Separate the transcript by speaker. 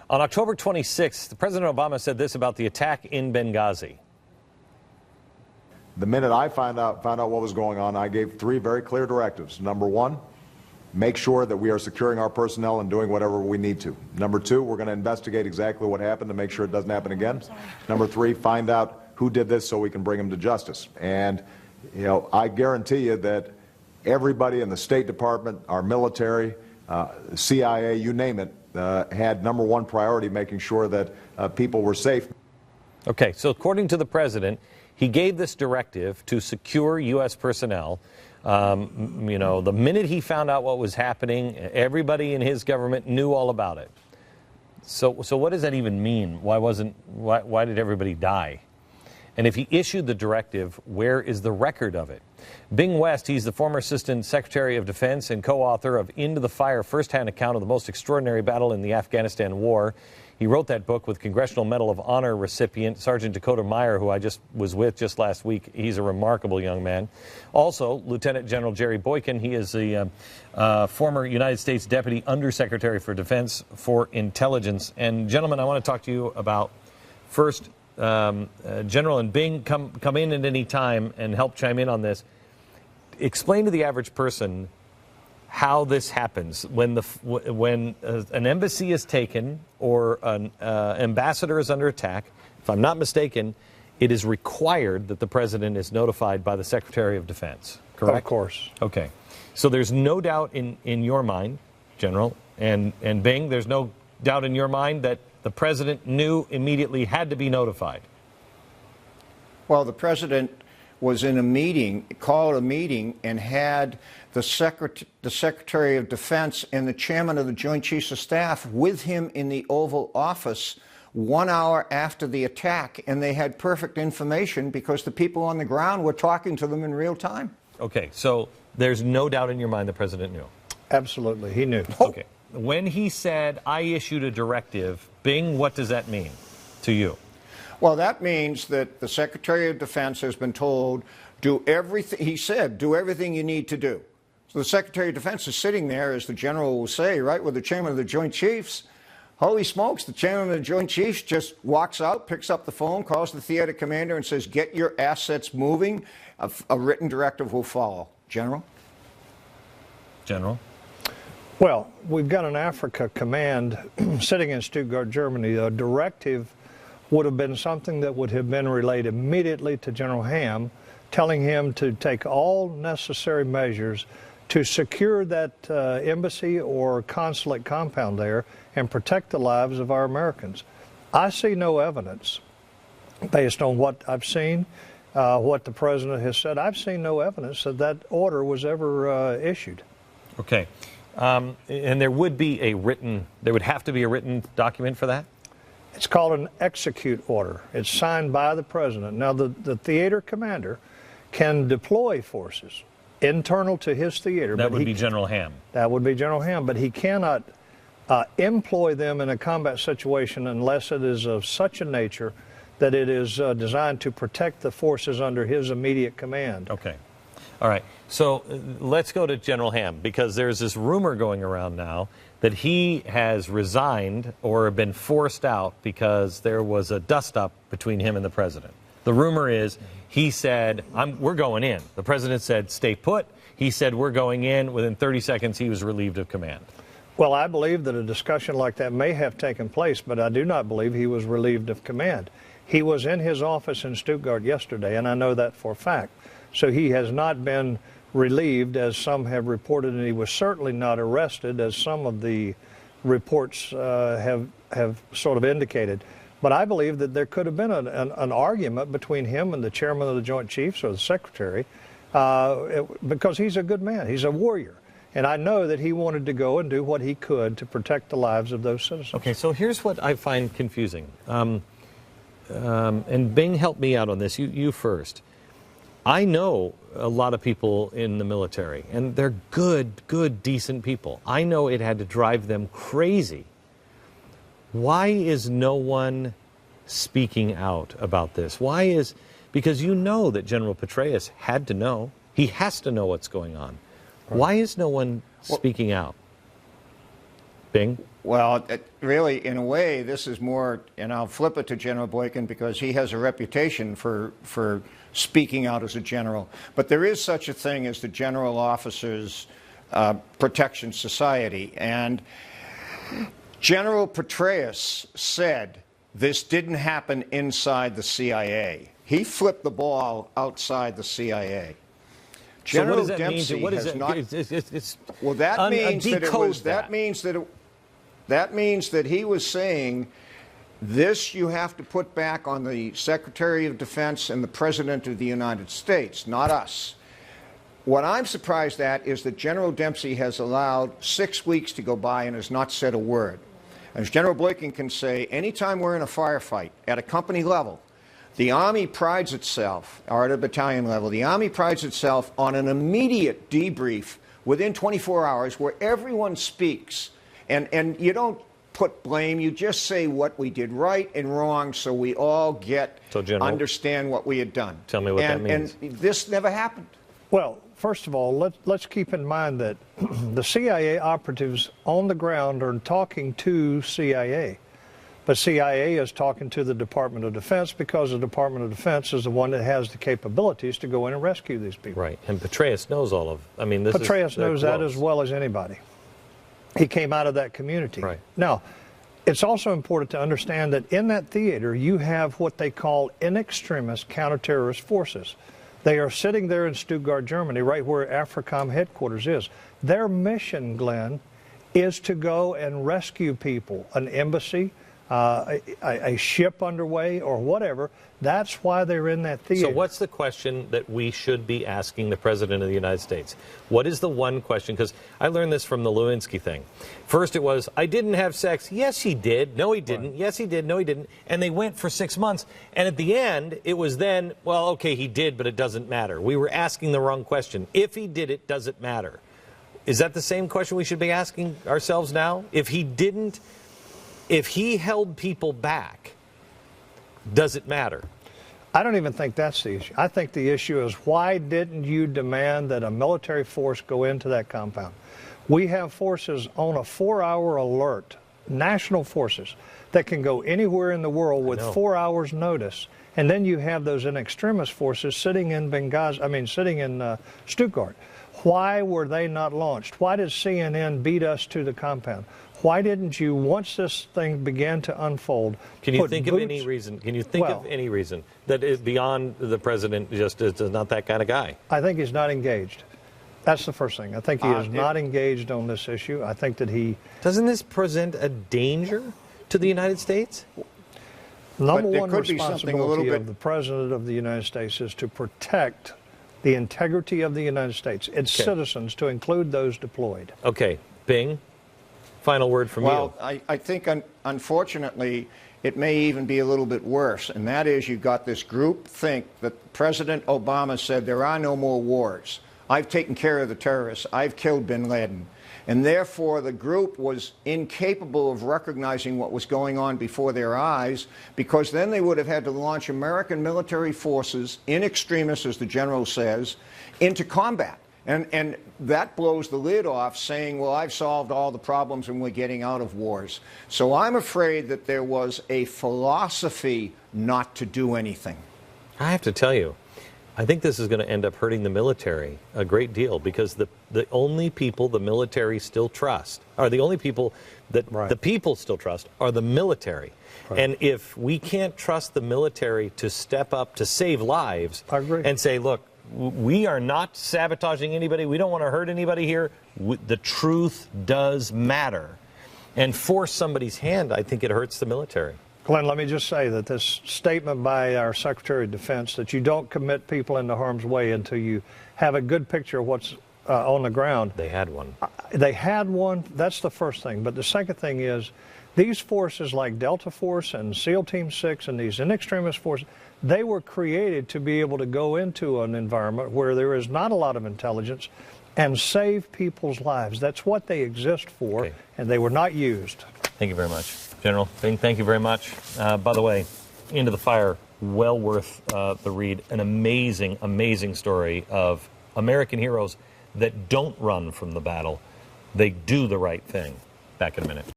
Speaker 1: On October 26th, President Obama said this about the attack in Benghazi.
Speaker 2: The minute I found out what was going on, I gave 3 very clear directives. Number 1, make sure that we are securing our personnel and doing whatever we need to. Number 2, we're going to investigate exactly what happened to make sure it doesn't happen again. Number 3, find out who did this so we can bring them to justice. And, you know, I guarantee you that everybody in the State Department, our military, CIA, you name it, had number 1 priority making sure that people were safe.
Speaker 1: Okay, so according to the president, he gave this directive to secure U.S. personnel. You know, the minute he found out what was happening, everybody in his government knew all about it. So what does that even mean? Why did everybody die? And if he issued the directive, where is the record of it? Bing West, he's the former Assistant Secretary of Defense and co-author of Into the Fire, First-Hand Account of the Most Extraordinary Battle in the Afghanistan War. He wrote that book with Congressional Medal of Honor recipient Sergeant Dakota Meyer, who I just was with just last week. He's a remarkable young man. Also, Lieutenant General Jerry Boykin, he is the former United States Deputy Undersecretary for Defense for Intelligence. And gentlemen, I want to talk to you about first, General and Bing, come in at any time and help chime in on this. Explain to the average person how this happens when an embassy is taken or an ambassador is under attack. If I'm not mistaken, it is required that the president is notified by the Secretary of Defense, correct?
Speaker 3: Of course.
Speaker 1: Okay. So there's no doubt in your mind, General, and Bing, there's no doubt in your mind that the president knew immediately, had to be notified.
Speaker 4: Well, the president was in a meeting, called a meeting, and had the Secretary of Defense and the Chairman of the Joint Chiefs of Staff with him in the Oval Office 1 hour after the attack, and they had perfect information because the people on the ground were talking to them in real time.
Speaker 1: Okay, so there's no doubt in your mind the president knew?
Speaker 3: Absolutely, he knew.
Speaker 1: Okay. When he said, I issued a directive, Bing, what does that mean to you?
Speaker 4: Well, that means that the Secretary of Defense has been told, do everything, he said, do everything you need to do. So the Secretary of Defense is sitting there, as the General will say, right, with the Chairman of the Joint Chiefs. Holy smokes, the Chairman of the Joint Chiefs just walks out, picks up the phone, calls the theater commander and says, get your assets moving. A written directive will follow. General?
Speaker 1: General?
Speaker 3: Well, we've got an Africa command sitting in Stuttgart, Germany. A directive would have been something that would have been relayed immediately to General Ham, telling him to take all necessary measures to secure that embassy or consulate compound there and protect the lives of our Americans. I see no evidence, based on what I've seen, what the president has said, I've seen no evidence that that order was ever issued.
Speaker 1: Okay. And there would have to be a written document for that?
Speaker 3: It's called an execute order. It's signed by the president. Now, the theater commander can deploy forces internal to his theater.
Speaker 1: That would be General Ham.
Speaker 3: That would be General Ham, but he cannot employ them in a combat situation unless it is of such a nature that it is designed to protect the forces under his immediate command.
Speaker 1: Okay. All right. So let's go to General Ham, because there's this rumor going around now that he has resigned or been forced out because there was a dust-up between him and the president. The rumor is he said, we're going in. The president said, stay put. He said, we're going in. Within 30 seconds, he was relieved of command.
Speaker 3: Well, I believe that a discussion like that may have taken place, but I do not believe he was relieved of command. He was in his office in Stuttgart yesterday, and I know that for a fact. So he has not been relieved, as some have reported, and he was certainly not arrested, as some of the reports have sort of indicated. But I believe that there could have been an argument between him and the chairman of the Joint Chiefs or the secretary, because he's a good man. He's a warrior. And I know that he wanted to go and do what he could to protect the lives of those citizens.
Speaker 1: Okay, so here's what I find confusing. And Bing, help me out on this. You first. I know a lot of people in the military, and they're good, decent people. I know it had to drive them crazy. Why is no one speaking out about this? Because you know that General Petraeus had to know. He has to know what's going on. Why is no one speaking out? Bing?
Speaker 4: Well, really, in a way, this is more, and I'll flip it to General Boykin because he has a reputation for speaking out as a general. But there is such a thing as the General Officers Protection Society. And General Petraeus said this didn't happen inside the CIA. He flipped the ball outside the CIA. General
Speaker 1: so what does that
Speaker 4: Dempsey
Speaker 1: mean? What is
Speaker 4: has
Speaker 1: it?
Speaker 4: not. Well, that means that it was. That means that he was saying, this you have to put back on the Secretary of Defense and the President of the United States, not us. What I'm surprised at is that General Dempsey has allowed 6 weeks to go by and has not said a word. As General Boykin can say, anytime we're in a firefight at a company level, the Army prides itself, or at a battalion level, the Army prides itself on an immediate debrief within 24 hours where everyone speaks. And you don't put blame, you just say what we did right and wrong so we all understand what we had done.
Speaker 1: Tell me what that means.
Speaker 4: And this never happened.
Speaker 3: Well, first of all, let's keep in mind that the CIA operatives on the ground are talking to CIA. But CIA is talking to the Department of Defense because the Department of Defense is the one that has the capabilities to go in and rescue these people.
Speaker 1: Right, and Petraeus knows all of.
Speaker 3: Petraeus knows that as well as anybody. He came out of that community.
Speaker 1: Right.
Speaker 3: Now, it's also important to understand that in that theater you have what they call in extremis counterterrorist forces. They are sitting there in Stuttgart, Germany, right where AFRICOM headquarters is. Their mission, Glenn, is to go and rescue people, an embassy, a ship underway, or whatever. That's why they're in that theater.
Speaker 1: So what's the question that we should be asking the President of the United States? What is the one question? Because I learned this from the Lewinsky thing. First it was, I didn't have sex. Yes, he did. No, he didn't. Right. Yes, he did. No, he didn't. And they went for 6 months. And at the end, it was then, well, okay, he did, but it doesn't matter. We were asking the wrong question. If he did it, does it matter? Is that the same question we should be asking ourselves now? If he didn't, if he held people back, does it matter?
Speaker 3: I don't even think that's the issue. I think the issue is, why didn't you demand that a military force go into that compound? We have forces on a 4-hour alert, national forces, that can go anywhere in the world with 4 hours notice. And then you have those in extremis forces sitting in sitting in Stuttgart. Why were they not launched? Why did CNN beat us to the compound? Why didn't you, once this thing began to unfold,
Speaker 1: Can you think of any reason? Can you think of any reason that is beyond the president just is not that kind of guy?
Speaker 3: I think he's not engaged. That's the first thing. I think he is not engaged on this issue. I think that he...
Speaker 1: Doesn't this present a danger to the United States?
Speaker 3: Number one responsibility of the President of the United States is to protect the integrity of the United States, its citizens, to include those deployed.
Speaker 1: Okay. Bing, final word from you.
Speaker 4: Well, I think, unfortunately, it may even be a little bit worse, and that is you've got this group think that President Obama said there are no more wars. I've taken care of the terrorists. I've killed bin Laden. And therefore, the group was incapable of recognizing what was going on before their eyes, because then they would have had to launch American military forces, in extremis, as the general says, into combat. And that blows the lid off, saying, well, I've solved all the problems and we're getting out of wars. So I'm afraid that there was a philosophy not to do anything.
Speaker 1: I have to tell you, I think this is going to end up hurting the military a great deal, because the only people the military still trust, are the only people that the people still trust, are the military. Right. And if we can't trust the military to step up to save lives and say, look, we are not sabotaging anybody, we don't want to hurt anybody here, the truth does matter, and force somebody's hand, I think it hurts the military.
Speaker 3: Glenn, let me just say that this statement by our Secretary of Defense that you don't commit people into harm's way until you have a good picture of what's on the ground.
Speaker 1: They had one.
Speaker 3: They had one. That's the first thing. But the second thing is, these forces like Delta Force and SEAL Team 6 and these in extremis forces, they were created to be able to go into an environment where there is not a lot of intelligence and save people's lives. That's what they exist for, and they were not used.
Speaker 1: Thank you very much. General Bing, thank you very much. By the way, Into the Fire, well worth the read. An amazing, amazing story of American heroes that don't run from the battle. They do the right thing. Back in a minute.